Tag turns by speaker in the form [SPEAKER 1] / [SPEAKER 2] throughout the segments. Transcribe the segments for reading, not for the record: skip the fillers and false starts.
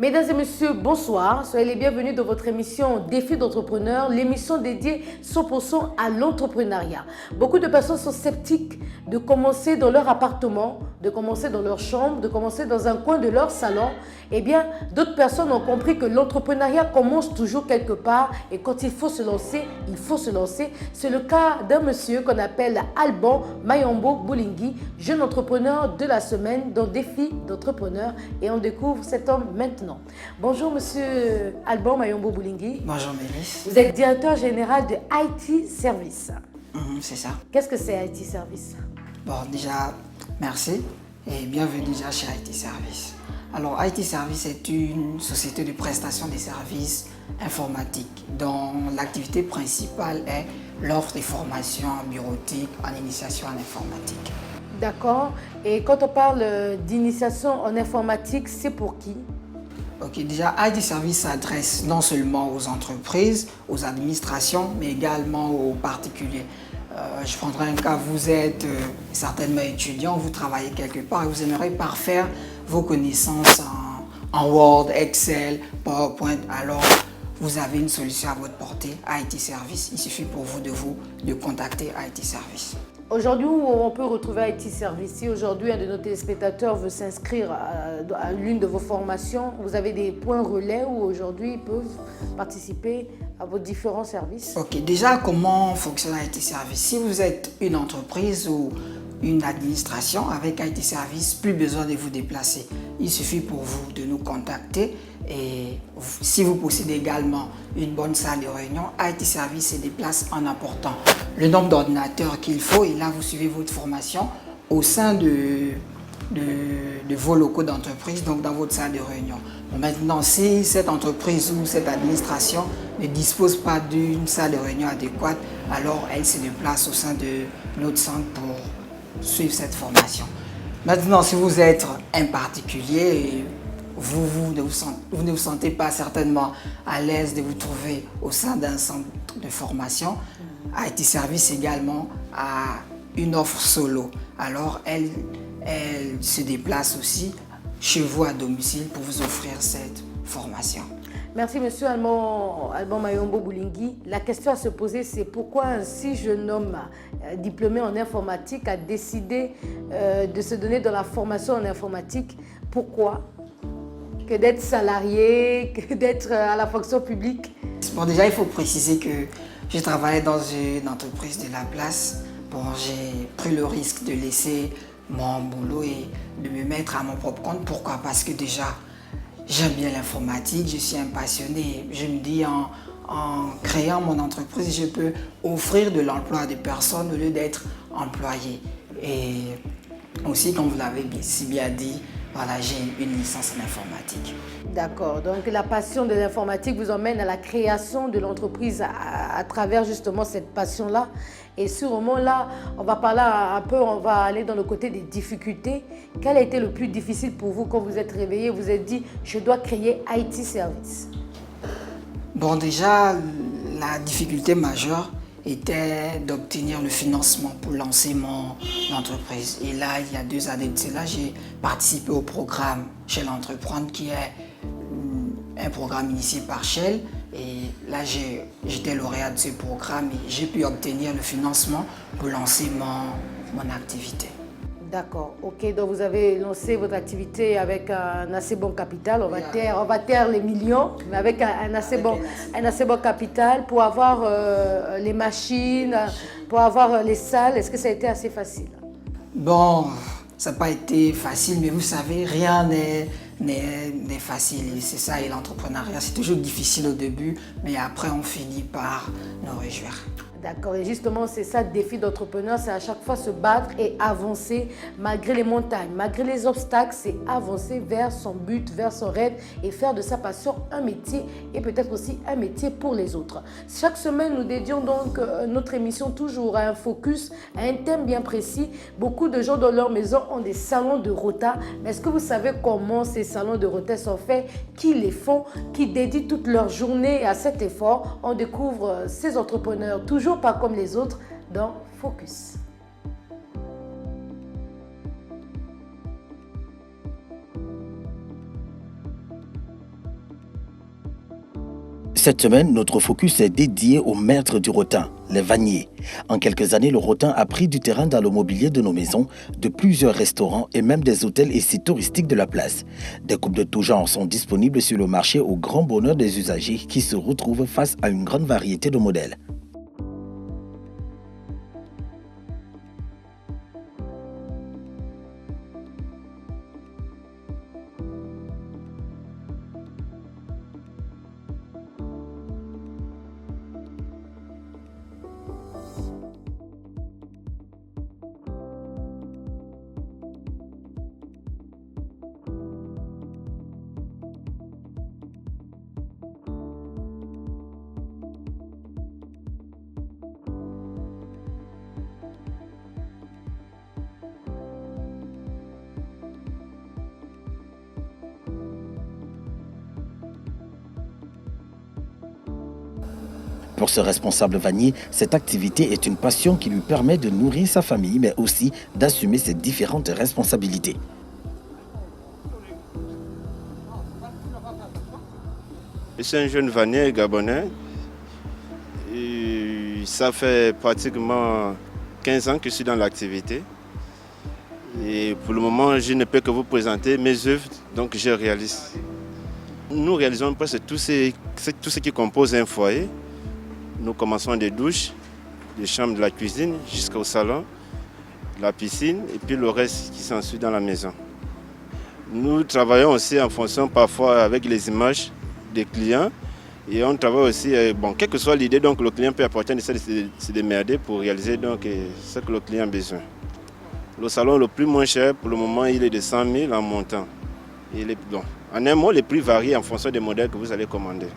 [SPEAKER 1] Mesdames et messieurs, bonsoir. Soyez les bienvenus dans votre émission Défi d'entrepreneur, l'émission dédiée 100% à l'entrepreneuriat. Beaucoup de personnes sont sceptiques de commencer dans leur appartement, de commencer dans leur chambre, de commencer dans un coin de leur salon. Eh bien, d'autres personnes ont compris que l'entrepreneuriat commence toujours quelque part et quand il faut se lancer, il faut se lancer. C'est le cas d'un monsieur qu'on appelle Alban Mayombo Boulingi, jeune entrepreneur de la semaine dans Défi d'entrepreneur, et on découvre cet homme maintenant. Bonjour monsieur Alban Mayombo Boulingi.
[SPEAKER 2] Bonjour Mélisse.
[SPEAKER 1] Vous êtes directeur général de IT Service.
[SPEAKER 2] C'est ça.
[SPEAKER 1] Qu'est-ce que c'est IT Service?
[SPEAKER 2] Bon, déjà, merci et bienvenue déjà chez IT Service. Alors, IT Service est une société de prestation des services informatiques dont l'activité principale est l'offre des formations en bureautique, en initiation en informatique.
[SPEAKER 1] D'accord. Et quand on parle d'initiation en informatique, c'est pour qui?
[SPEAKER 2] Ok, déjà, IT Service s'adresse non seulement aux entreprises, aux administrations, mais également aux particuliers. Je prendrai un cas, vous êtes certainement étudiant, vous travaillez quelque part et vous aimeriez parfaire vos connaissances en Word, Excel, PowerPoint. Alors, vous avez une solution à votre portée, IT Service. Il suffit pour vous de contacter IT Service.
[SPEAKER 1] Aujourd'hui, où on peut retrouver IT Service? Si aujourd'hui un de nos téléspectateurs veut s'inscrire à l'une de vos formations, vous avez des points relais où aujourd'hui ils peuvent participer à vos différents services?
[SPEAKER 2] Ok, déjà comment fonctionne IT Service? Si vous êtes une entreprise ou une administration avec IT Service, plus besoin de vous déplacer. Il suffit pour vous de nous contacter et si vous possédez également une bonne salle de réunion, IT Service se déplace en apportant le nombre d'ordinateurs qu'il faut et là vous suivez votre formation au sein de vos locaux d'entreprise, donc dans votre salle de réunion. Bon, maintenant, si cette entreprise ou cette administration ne dispose pas d'une salle de réunion adéquate, alors elle se déplace au sein de notre centre pour suivre cette formation. Maintenant, si vous êtes un particulier et vous ne vous sentez pas certainement à l'aise de vous trouver au sein d'un centre de formation, IT Service également a une offre solo. Alors, elle se déplace aussi chez vous à domicile pour vous offrir cette formation.
[SPEAKER 1] Merci monsieur Alban Mayombo Boulingi. La question à se poser, c'est pourquoi un si jeune homme diplômé en informatique a décidé de se donner dans la formation en informatique? Pourquoi? Que d'être salarié, que d'être à la fonction publique?
[SPEAKER 2] Bon, déjà, il faut préciser que je travaillais dans une entreprise de la place. Bon, j'ai pris le risque de laisser mon boulot et de me mettre à mon propre compte. Pourquoi? Parce que déjà, j'aime bien l'informatique, je suis un passionné. Je me dis, en créant mon entreprise, je peux offrir de l'emploi à des personnes au lieu d'être employé. Et aussi, comme vous l'avez si bien dit, voilà, j'ai une licence en informatique.
[SPEAKER 1] D'accord. Donc la passion de l'informatique vous emmène à la création de l'entreprise à travers justement cette passion-là. Et sûrement là, on va parler un peu, on va aller dans le côté des difficultés. Quel a été le plus difficile pour vous quand vous êtes réveillé et vous êtes dit « je dois créer IT Service ».
[SPEAKER 2] Bon, déjà, la difficulté majeure était d'obtenir le financement pour lancer mon entreprise. Et là, il y a 2 années de cela, j'ai participé au programme Shell Entreprendre qui est un programme initié par Shell. Et là, j'étais lauréat de ce programme et j'ai pu obtenir le financement pour lancer mon activité.
[SPEAKER 1] D'accord, ok. Donc vous avez lancé votre activité avec un assez bon capital. On va taire les millions, mais avec un assez bon capital pour avoir les machines, pour avoir les salles. Est-ce que ça a été assez facile?
[SPEAKER 2] Bon, ça n'a pas été facile, mais vous savez, rien n'est facile. C'est ça, et l'entrepreneuriat, c'est toujours difficile au début, mais après, on finit par nous réjouir.
[SPEAKER 1] D'accord, et justement, c'est ça le défi d'entrepreneur, c'est à chaque fois se battre et avancer malgré les montagnes, malgré les obstacles, c'est avancer vers son but, vers son rêve et faire de sa passion un métier et peut-être aussi un métier pour les autres. Chaque semaine, nous dédions donc notre émission toujours à un focus, à un thème bien précis. Beaucoup de gens dans leur maison ont des salons de rota, mais est-ce que vous savez comment ces salons de rota sont faits? Qui les font? Qui dédient toute leur journée à cet effort? On découvre ces entrepreneurs toujours pas comme les autres dans Focus.
[SPEAKER 3] Cette semaine, notre focus est dédié aux maîtres du rotin, les vanniers. En quelques années, le rotin a pris du terrain dans le mobilier de nos maisons, de plusieurs restaurants et même des hôtels et sites touristiques de la place. Des coupes de tout genre sont disponibles sur le marché au grand bonheur des usagers qui se retrouvent face à une grande variété de modèles. Pour ce responsable vannier, cette activité est une passion qui lui permet de nourrir sa famille, mais aussi d'assumer ses différentes responsabilités.
[SPEAKER 4] Je suis un jeune vannier gabonais. Et ça fait pratiquement 15 ans que je suis dans l'activité. Et pour le moment, je ne peux que vous présenter mes œuvres, donc je réalise. Nous réalisons presque tout ce qui compose un foyer. Nous commençons des douches, des chambres de la cuisine jusqu'au salon, la piscine et puis le reste qui s'ensuit dans la maison. Nous travaillons aussi en fonction parfois avec les images des clients et on travaille aussi, quelle que soit l'idée, donc le client peut apporter de se démerder pour réaliser donc, ce que le client a besoin. Le salon le plus moins cher pour le moment il est de 100 000 en montant. En un mot, les prix varient en fonction des modèles que vous allez commander.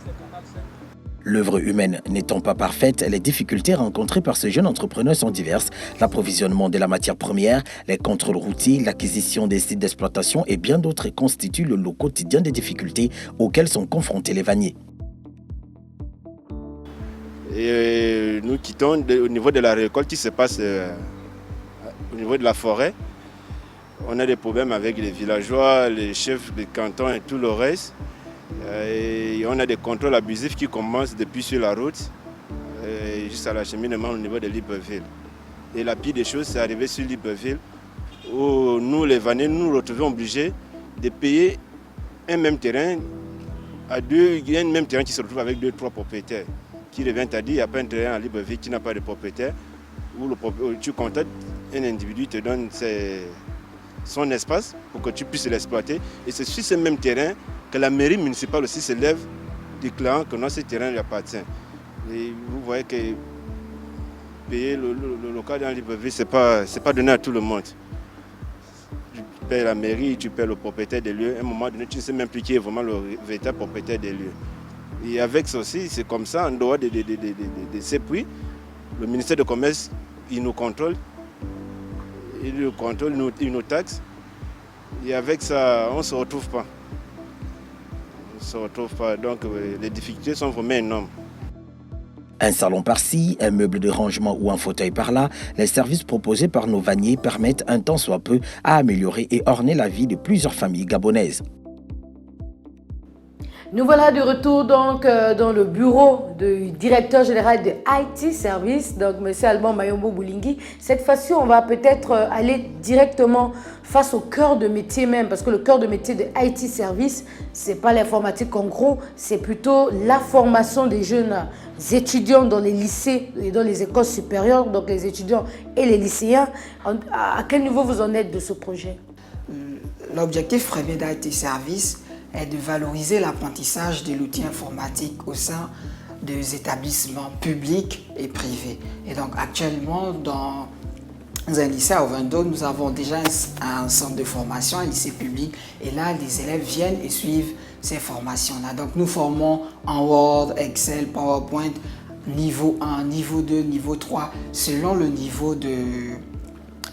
[SPEAKER 3] L'œuvre humaine n'étant pas parfaite, les difficultés rencontrées par ce jeune entrepreneur sont diverses. L'approvisionnement de la matière première, les contrôles routiers, l'acquisition des sites d'exploitation et bien d'autres constituent le lot quotidien des difficultés auxquelles sont confrontés les vanniers.
[SPEAKER 4] Et nous quittons au niveau de la récolte qui se passe au niveau de la forêt. On a des problèmes avec les villageois, les chefs des cantons et tout le reste. Et on a des contrôles abusifs qui commencent depuis sur la route jusqu'à l'acheminement au niveau de Libreville. Et la pire des choses, c'est arrivé sur Libreville où nous, les vanniers, nous nous retrouvons obligés de payer un même terrain à deux. Il y a un même terrain qui se retrouve avec 2-3 propriétaires. Qui revient à dire, il n'y a pas un terrain à Libreville qui n'a pas de propriétaire. Où tu contactes un individu, te donne son espace pour que tu puisses l'exploiter. Et c'est sur ce même terrain que la mairie municipale aussi se lève déclarant que non, ce terrain lui appartient. Et vous voyez que payer le local dans Libreville, ce n'est pas donné à tout le monde. Tu payes la mairie, tu payes le propriétaire des lieux. À un moment donné, tu ne sais même plus qui est vraiment le véritable propriétaire des lieux. Et avec ça aussi, c'est comme ça, en dehors de ces prix, le ministère du Commerce, il nous contrôle. Il nous contrôle, il nous taxe. Et avec ça, on ne se retrouve pas. On ne se retrouve pas. Donc les difficultés sont vraiment énormes.
[SPEAKER 3] Un salon par-ci, un meuble de rangement ou un fauteuil par-là, les services proposés par nos vanniers permettent un tant soit peu à améliorer et orner la vie de plusieurs familles gabonaises.
[SPEAKER 1] Nous voilà de retour donc dans le bureau du directeur général de IT Service, donc M. Alban Mayombo Boulingi. Cette fois-ci, on va peut-être aller directement face au cœur de métier même, parce que le cœur de métier de IT Service, ce n'est pas l'informatique en gros, c'est plutôt la formation des jeunes étudiants dans les lycées et dans les écoles supérieures, donc les étudiants et les lycéens. À quel niveau vous en êtes de ce projet?
[SPEAKER 2] L'objectif premier d'IT Service est de valoriser l'apprentissage de l'outil informatique au sein des établissements publics et privés. Et donc actuellement, dans un lycée à Ovendo, nous avons déjà un centre de formation, un lycée public, et là, les élèves viennent et suivent ces formations-là. Donc nous formons en Word, Excel, PowerPoint, niveau 1, niveau 2, niveau 3, selon le niveau de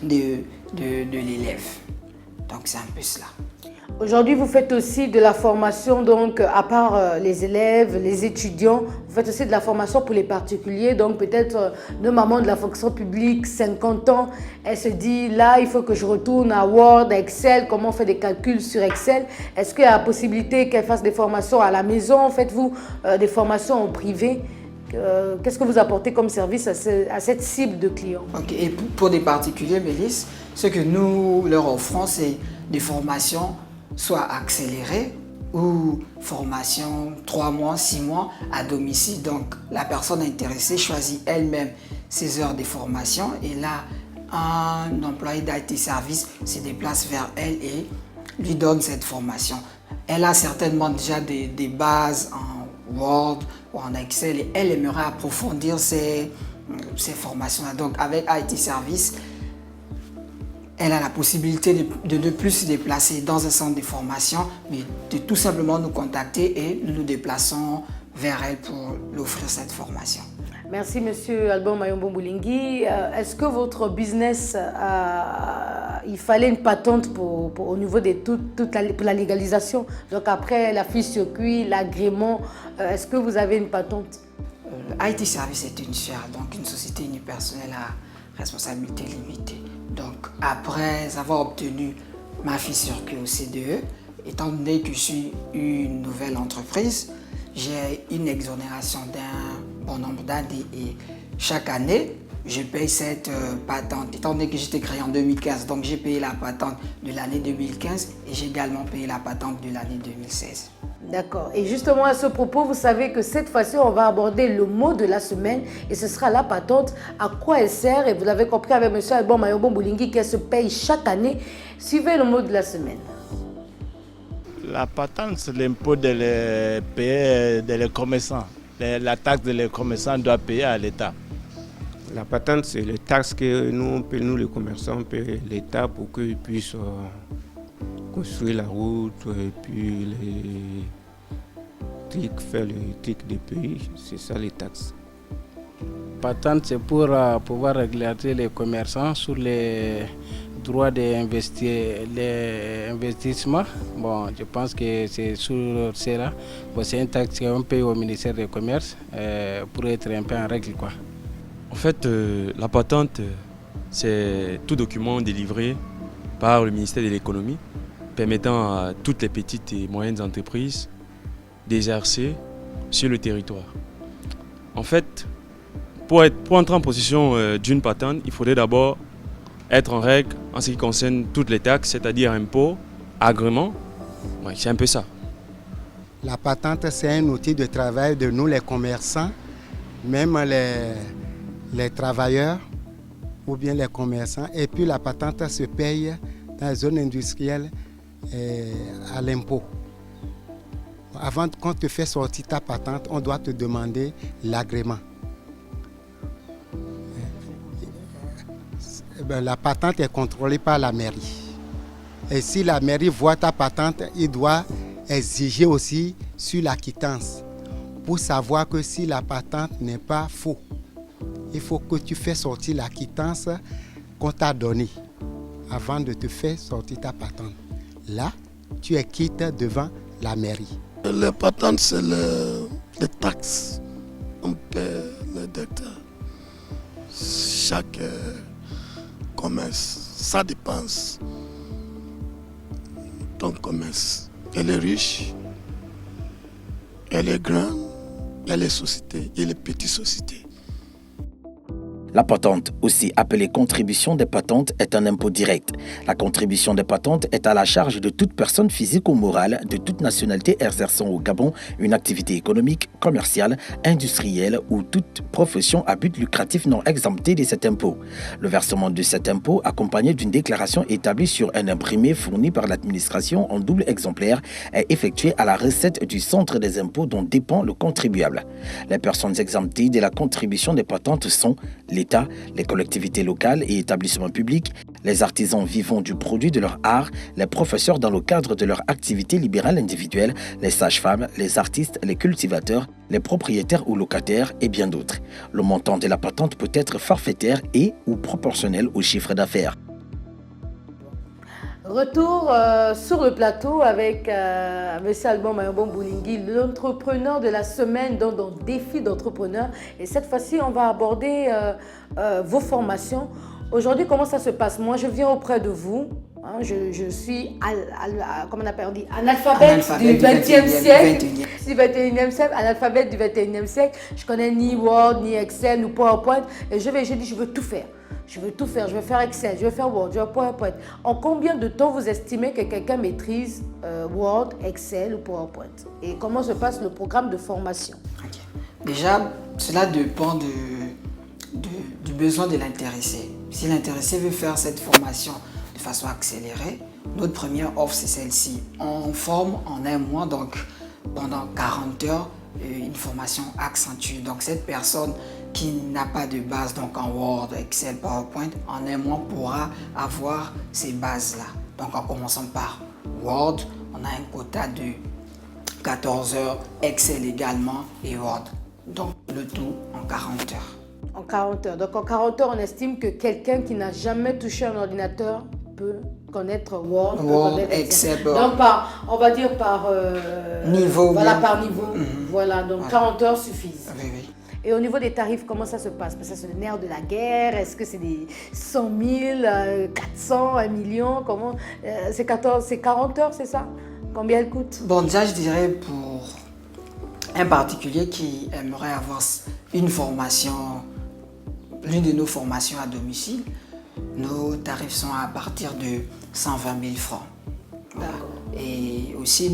[SPEAKER 2] l'élève. Donc c'est un peu cela.
[SPEAKER 1] Aujourd'hui, vous faites aussi de la formation, donc à part les élèves, les étudiants, vous faites aussi de la formation pour les particuliers. Donc peut-être nos mamans de la fonction publique, 50 ans, elle se dit là, il faut que je retourne à Word, à Excel, comment on fait des calculs sur Excel. Est-ce qu'il y a la possibilité qu'elle fasse des formations à la maison? Faites-vous des formations en privé? Qu'est-ce que vous apportez comme service à cette cible de clients?
[SPEAKER 2] Ok. Et pour des particuliers, Mélisse, ce que nous leur offrons, c'est des formations soit accélérées ou formation 3 mois, 6 mois à domicile. Donc la personne intéressée choisit elle-même ses heures de formation et là, un employé d'IT Service se déplace vers elle et lui donne cette formation. Elle a certainement déjà des bases en Word ou en Excel et elle aimerait approfondir ces formations-là. Donc avec IT Service, elle a la possibilité de ne plus se déplacer dans un centre de formation, mais de tout simplement nous contacter et nous nous déplaçons vers elle pour lui offrir cette formation.
[SPEAKER 1] Merci, Monsieur Albert Mayombo Moulingi. Est-ce que votre business, il fallait une patente au niveau de pour la légalisation? Donc après la fiche circuit, l'agrément, est-ce que vous avez une patente?
[SPEAKER 2] IT Service est une SUA, donc une société unipersonnelle à responsabilité limitée. Donc après avoir obtenu ma fiche circuit au CDE, étant donné que je suis une nouvelle entreprise, j'ai une exonération d'un bon nombre d'années et chaque année, je paye cette patente. Étant donné que j'étais créé en 2015, donc j'ai payé la patente de l'année 2015 et j'ai également payé la patente de l'année 2016.
[SPEAKER 1] D'accord. Et justement à ce propos, vous savez que cette fois-ci, on va aborder le mot de la semaine et ce sera la patente. À quoi elle sert? Et vous l'avez compris avec M. Albert Mayombo Moulingi qu'elle se paye chaque année. Suivez le mot de la semaine.
[SPEAKER 5] La patente, c'est l'impôt des commerçants. La taxe des commerçants doit payer à l'État.
[SPEAKER 6] La patente, c'est les taxes que nous les commerçants, payons l'État pour qu'ils puissent construire la route et puis faire les trucs des pays. C'est ça les taxes.
[SPEAKER 7] Patente, c'est pour pouvoir réglementer les commerçants sur les droits d'investissement. Bon, je pense que c'est sur cela. Bon, c'est une taxe qu'on paye au ministère du Commerce pour être un peu en règle, quoi.
[SPEAKER 8] En fait, la patente, c'est tout document délivré par le ministère de l'économie permettant à toutes les petites et moyennes entreprises d'exercer sur le territoire. En fait, pour entrer en possession d'une patente, il faudrait d'abord être en règle en ce qui concerne toutes les taxes, c'est-à-dire impôts, agréments. Ouais, c'est un peu ça.
[SPEAKER 9] La patente, c'est un outil de travail de nous, les commerçants, même les travailleurs ou bien les commerçants. Et puis la patente se paye dans les zones industrielles à l'impôt. Avant qu'on te fait sortir ta patente, on doit te demander l'agrément. La patente est contrôlée par la mairie. Et si la mairie voit ta patente, il doit exiger aussi sur la quittance pour savoir que si la patente n'est pas faux. Il faut que tu fasses sortir la quittance qu'on t'a donnée avant de te faire sortir ta patente. Là, tu es quitte devant la mairie.
[SPEAKER 10] Les patentes, c'est les taxes. On paie le docteur. Chaque commerce, ça dépense. Ton commerce, elle est riche, elle est grande, elle est société, elle est petite société.
[SPEAKER 3] La patente, aussi appelée contribution des patentes, est un impôt direct. La contribution des patentes est à la charge de toute personne physique ou morale de toute nationalité exerçant au Gabon une activité économique, commerciale, industrielle ou toute profession à but lucratif non exemptée de cet impôt. Le versement de cet impôt, accompagné d'une déclaration établie sur un imprimé fourni par l'administration en double exemplaire, est effectué à la recette du centre des impôts dont dépend le contribuable. Les personnes exemptées de la contribution des patentes sont l'État, les collectivités locales et établissements publics, les artisans vivant du produit de leur art, les professeurs dans le cadre de leur activité libérale individuelle, les sages-femmes, les artistes, les cultivateurs, les propriétaires ou locataires et bien d'autres. Le montant de la patente peut être forfaitaire et ou proportionnel au chiffre d'affaires.
[SPEAKER 1] Retour sur le plateau avec M. Alban Mayombo Boulingui, l'entrepreneur de la semaine dans Défi d'entrepreneur. Et cette fois-ci, on va aborder vos formations. Aujourd'hui, comment ça se passe? Moi, je viens auprès de vous. Hein, je suis comment on appelle, on dit, analphabète du 20e siècle. Je suis 21e siècle, analphabète du 21e siècle. Je connais ni Word, ni Excel, ni PowerPoint. Et je dis, je veux tout faire. Je veux tout faire. Je veux faire Excel, je veux faire Word, je veux PowerPoint. En combien de temps vous estimez que quelqu'un maîtrise Word, Excel ou PowerPoint? Et comment se passe le programme de formation?
[SPEAKER 2] Okay. Déjà, cela dépend du besoin de l'intéressé. Si l'intéressé veut faire cette formation de façon accélérée, notre première offre, c'est celle-ci. On forme en un mois, donc pendant 40 heures, une formation accentuée. Donc cette personne qui n'a pas de base donc en Word, Excel, PowerPoint, en un mois pourra avoir ces bases-là. Donc en commençant par Word, on a un quota de 14 heures, Excel également et Word. Donc le tout en 40 heures.
[SPEAKER 1] En 40 heures. Donc en 40 heures, on estime que quelqu'un qui n'a jamais touché un ordinateur peut connaître Word,
[SPEAKER 2] connaître Excel.
[SPEAKER 1] Donc on va dire par
[SPEAKER 2] niveau.
[SPEAKER 1] Voilà, par niveau. Voilà, donc 40 heures suffisent.
[SPEAKER 2] Oui, oui.
[SPEAKER 1] Et au niveau des tarifs, comment ça se passe? Parce que c'est le nerf de la guerre. Est-ce que c'est des 100 000, 400, 1 million? Comment c'est 40 heures, c'est ça? Combien elle coûte?
[SPEAKER 2] Bon, déjà, je dirais pour un particulier qui aimerait avoir une formation, l'une de nos formations à domicile, nos tarifs sont à partir de 120 000 francs. Voilà. Et aussi,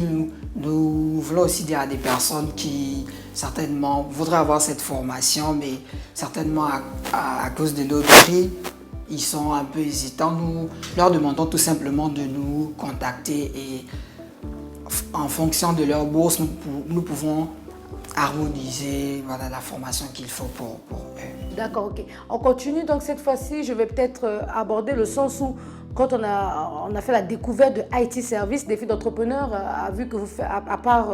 [SPEAKER 2] nous voulons aussi dire à des personnes qui certainement voudraient avoir cette formation, mais certainement à cause de notre prix, ils sont un peu hésitants. Nous leur demandons tout simplement de nous contacter et en fonction de leur bourse, nous pouvons harmoniser la formation qu'il faut pour eux.
[SPEAKER 1] D'accord, ok. On continue donc cette fois-ci, je vais peut-être aborder le sens où quand on a fait la découverte de IT Service, Défi d'entrepreneur, a vu que vous faites, à part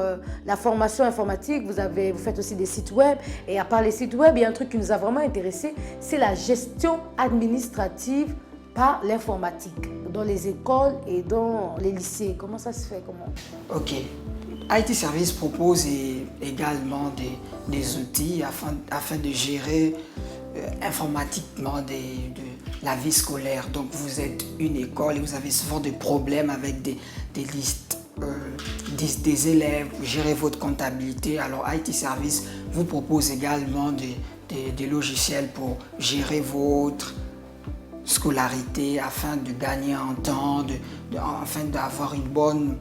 [SPEAKER 1] la formation informatique, vous faites aussi des sites web. Et à part les sites web, il y a un truc qui nous a vraiment intéressé, c'est la gestion administrative par l'informatique, dans les écoles et dans les lycées. Comment ça se fait?
[SPEAKER 2] Ok. IT Service propose également des outils afin de gérer informatiquement la vie scolaire. Donc vous êtes une école et vous avez souvent des problèmes avec des listes des élèves, gérer votre comptabilité. Alors IT Service vous propose également des logiciels pour gérer votre scolarité afin de gagner en temps, afin d'avoir une bonne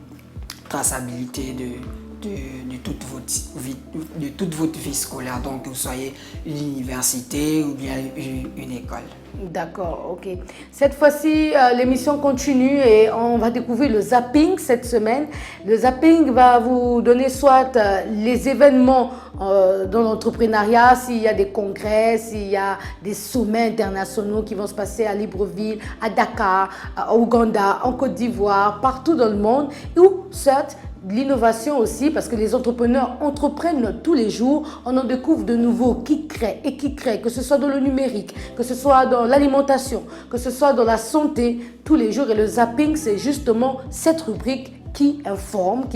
[SPEAKER 2] traçabilité de toute votre vie scolaire, donc que vous soyez une université ou bien une école.
[SPEAKER 1] D'accord, ok. Cette fois-ci, l'émission continue et on va découvrir le zapping cette semaine. Le zapping va vous donner soit les événements dans l'entrepreneuriat, s'il y a des congrès, s'il y a des sommets internationaux qui vont se passer à Libreville, à Dakar, à Ouganda, en Côte d'Ivoire, partout dans le monde, ou certes, l'innovation aussi, parce que les entrepreneurs entreprennent tous les jours, on en découvre de nouveaux qui créent, que ce soit dans le numérique, que ce soit dans l'alimentation, que ce soit dans la santé, tous les jours. Et le zapping, c'est justement cette rubrique qui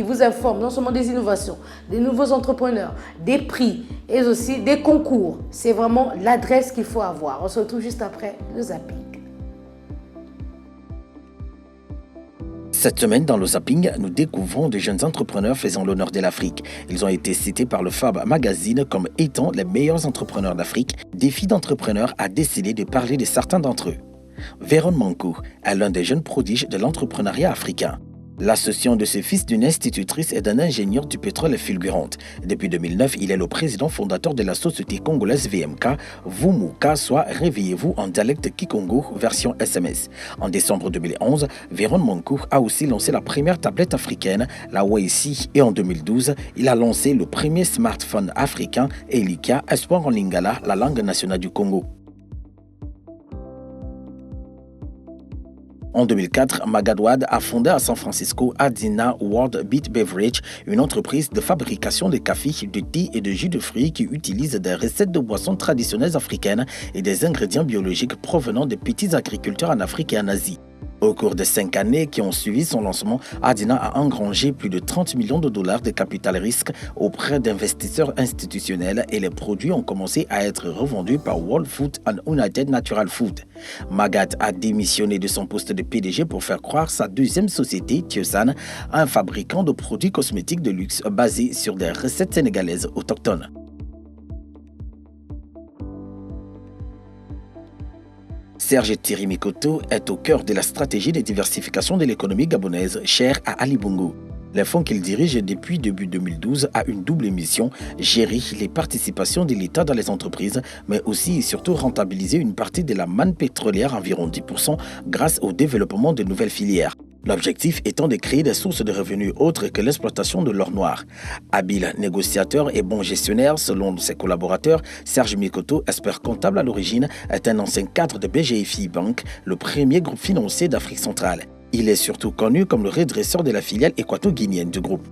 [SPEAKER 1] vous informe non seulement des innovations, des nouveaux entrepreneurs, des prix et aussi des concours. C'est vraiment l'adresse qu'il faut avoir. On se retrouve juste après le zapping.
[SPEAKER 3] Cette semaine, dans le zapping, nous découvrons des jeunes entrepreneurs faisant l'honneur de l'Afrique. Ils ont été cités par le Fab Magazine comme étant les meilleurs entrepreneurs d'Afrique. Défi d'entrepreneur a décidé de parler de certains d'entre eux. Véron Mankou est l'un des jeunes prodiges de l'entrepreneuriat africain. L'association de ce fils d'une institutrice et d'un ingénieur du pétrole est fulgurante. Depuis 2009, il est le président fondateur de la société congolaise VMK, Vumuka, soit Réveillez-vous en dialecte Kikongo, version SMS. En décembre 2011, Véron Mankou a aussi lancé la première tablette africaine, la Waisi, et en 2012, il a lancé le premier smartphone africain, Elika, espoir en lingala, la langue nationale du Congo. En 2004, Magadouad a fondé à San Francisco Adina World Beat Beverage, une entreprise de fabrication de café, de thé et de jus de fruits qui utilise des recettes de boissons traditionnelles africaines et des ingrédients biologiques provenant des petits agriculteurs en Afrique et en Asie. Au cours des 5 années qui ont suivi son lancement, Adina a engrangé plus de 30 millions de dollars de capital risque auprès d'investisseurs institutionnels et les produits ont commencé à être revendus par World Food and United Natural Food. Magatte a démissionné de son poste de PDG pour faire croire sa deuxième société, Thiosan, un fabricant de produits cosmétiques de luxe basé sur des recettes sénégalaises autochtones. Serge Thierry Mikoto est au cœur de la stratégie de diversification de l'économie gabonaise chère à Ali Bongo. Le fonds qu'il dirige depuis début 2012 a une double mission, gérer les participations de l'État dans les entreprises, mais aussi et surtout rentabiliser une partie de la manne pétrolière, environ 10%, grâce au développement de nouvelles filières. L'objectif étant de créer des sources de revenus autres que l'exploitation de l'or noir. Habile négociateur et bon gestionnaire, selon ses collaborateurs, Serge Mikoto, expert comptable à l'origine, est un ancien cadre de BGFI Bank, le premier groupe financier d'Afrique centrale. Il est surtout connu comme le redresseur de la filiale équato-guinéenne du groupe.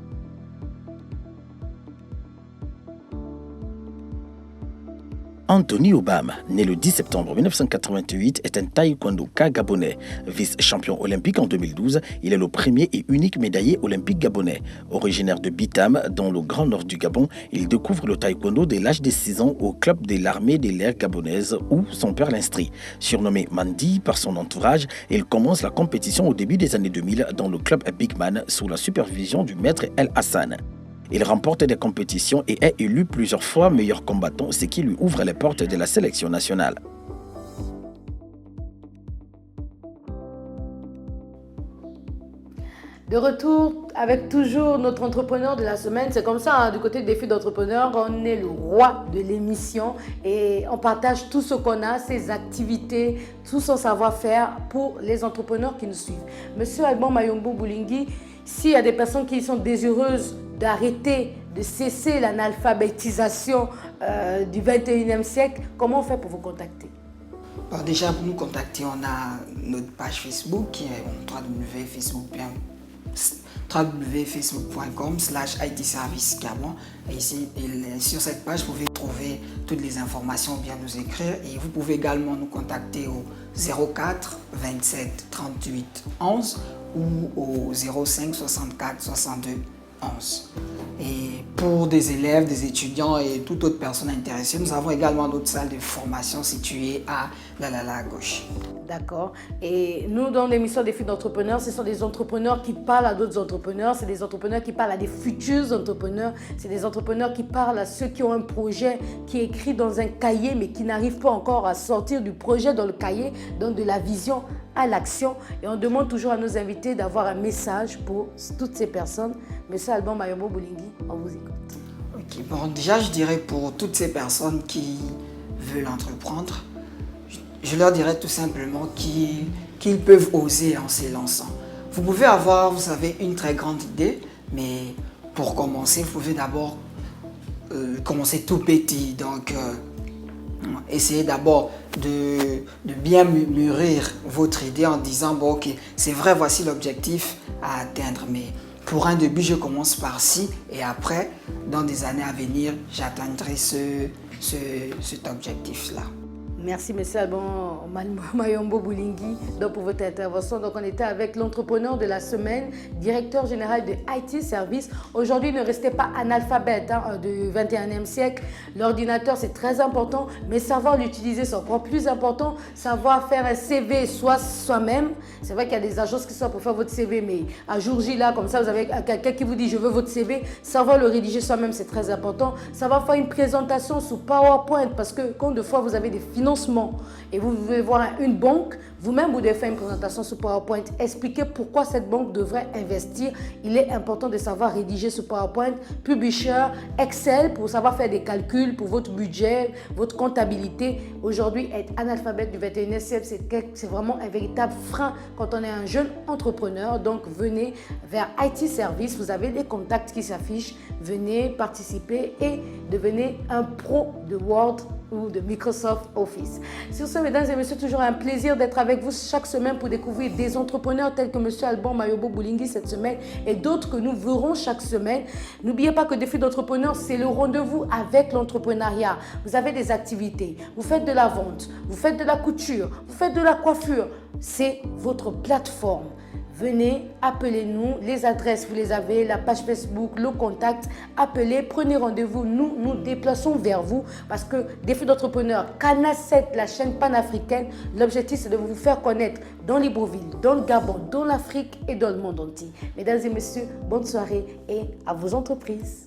[SPEAKER 3] Anthony Obama, né le 10 septembre 1988, est un taekwondo-ka gabonais. Vice-champion olympique en 2012, il est le premier et unique médaillé olympique gabonais. Originaire de Bitam, dans le grand nord du Gabon, il découvre le taekwondo dès l'âge de 6 ans au club de l'armée de l'air gabonaise où son père l'instruit. Surnommé Mandi par son entourage, il commence la compétition au début des années 2000 dans le club Big Man sous la supervision du maître El Hassan. Il remporte des compétitions et est élu plusieurs fois meilleur combattant, ce qui lui ouvre les portes de la sélection nationale.
[SPEAKER 1] De retour avec toujours notre entrepreneur de la semaine. C'est comme ça, hein, du côté des défis d'entrepreneurs, on est le roi de l'émission et on partage tout ce qu'on a, ses activités, tout son savoir-faire pour les entrepreneurs qui nous suivent. Monsieur Alban Mayombo Boulingi, s'il y a des personnes qui sont désireuses d'arrêter, de cesser l'analphabétisation du 21e siècle, comment on fait pour vous contacter?
[SPEAKER 2] Alors déjà, pour nous contacter, on a notre page Facebook qui est www.facebook.com/IT-service-gabon. Et sur cette page, vous pouvez trouver toutes les informations, bien nous écrire. Et vous pouvez également nous contacter au 04 27 38 11 ou au 05 64 62 11. Et pour des élèves, des étudiants et toute autre personne intéressée, nous avons également notre salle de formation située à à gauche.
[SPEAKER 1] D'accord. Et nous, dans l'émission Défis d'entrepreneurs, ce sont des entrepreneurs qui parlent à d'autres entrepreneurs, c'est des entrepreneurs qui parlent à des futurs entrepreneurs, c'est des entrepreneurs qui parlent à ceux qui ont un projet qui est écrit dans un cahier mais qui n'arrivent pas encore à sortir du projet dans le cahier, donc de la vision à l'action. Et on demande toujours à nos invités d'avoir un message pour toutes ces personnes. Monsieur Alban Mayombo Boulingi, on vous écoute.
[SPEAKER 2] Ok, bon, déjà je dirais pour toutes ces personnes qui veulent entreprendre, je leur dirais tout simplement qu'ils peuvent oser en s'élançant. Vous pouvez avoir, vous savez, une très grande idée, mais pour commencer, vous pouvez d'abord commencer tout petit. Donc, essayez d'abord de bien mûrir votre idée en disant, bon, ok, c'est vrai, voici l'objectif à atteindre, mais pour un début, je commence par ci et après, dans des années à venir, j'atteindrai cet objectif-là.
[SPEAKER 1] Merci, monsieur Alban Mayombo Boulingi, pour votre intervention. Donc, on était avec l'entrepreneur de la semaine, directeur général de IT Service. Aujourd'hui, ne restez pas analphabète du 21e siècle. L'ordinateur, c'est très important, mais savoir l'utiliser, c'est encore plus important. Savoir faire un CV soi-même. C'est vrai qu'il y a des agences qui sont pour faire votre CV, mais à jour J, là, comme ça, vous avez quelqu'un qui vous dit « je veux votre CV ». Savoir le rédiger soi-même, c'est très important. Savoir faire une présentation sous PowerPoint, parce que quand de fois, vous avez des finances et vous devez voir une banque, vous-même vous devez faire une présentation sur PowerPoint, expliquer pourquoi cette banque devrait investir. Il est important de savoir rédiger ce PowerPoint, Publisher, Excel pour savoir faire des calculs pour votre budget, votre comptabilité. Aujourd'hui, être analphabète du 21e siècle, c'est vraiment un véritable frein quand on est un jeune entrepreneur. Donc venez vers IT Service, vous avez des contacts qui s'affichent, venez participer et devenez un pro de Word ou de Microsoft Office. Sur ce, mesdames et messieurs, toujours un plaisir d'être avec vous chaque semaine pour découvrir des entrepreneurs tels que monsieur Alban Mayombo Boulingi cette semaine et d'autres que nous verrons chaque semaine. N'oubliez pas que Défi d'entrepreneur, c'est le rendez-vous avec l'entrepreneuriat. Vous avez des activités, vous faites de la vente, vous faites de la couture, vous faites de la coiffure, c'est votre plateforme. Venez, appelez-nous, les adresses, vous les avez, la page Facebook, le contact, appelez, prenez rendez-vous, nous nous déplaçons vers vous parce que Défi d'entrepreneur, Canal 7, la chaîne panafricaine, l'objectif c'est de vous faire connaître dans Libreville, dans le Gabon, dans l'Afrique et dans le monde entier. Mesdames et messieurs, bonne soirée et à vos entreprises.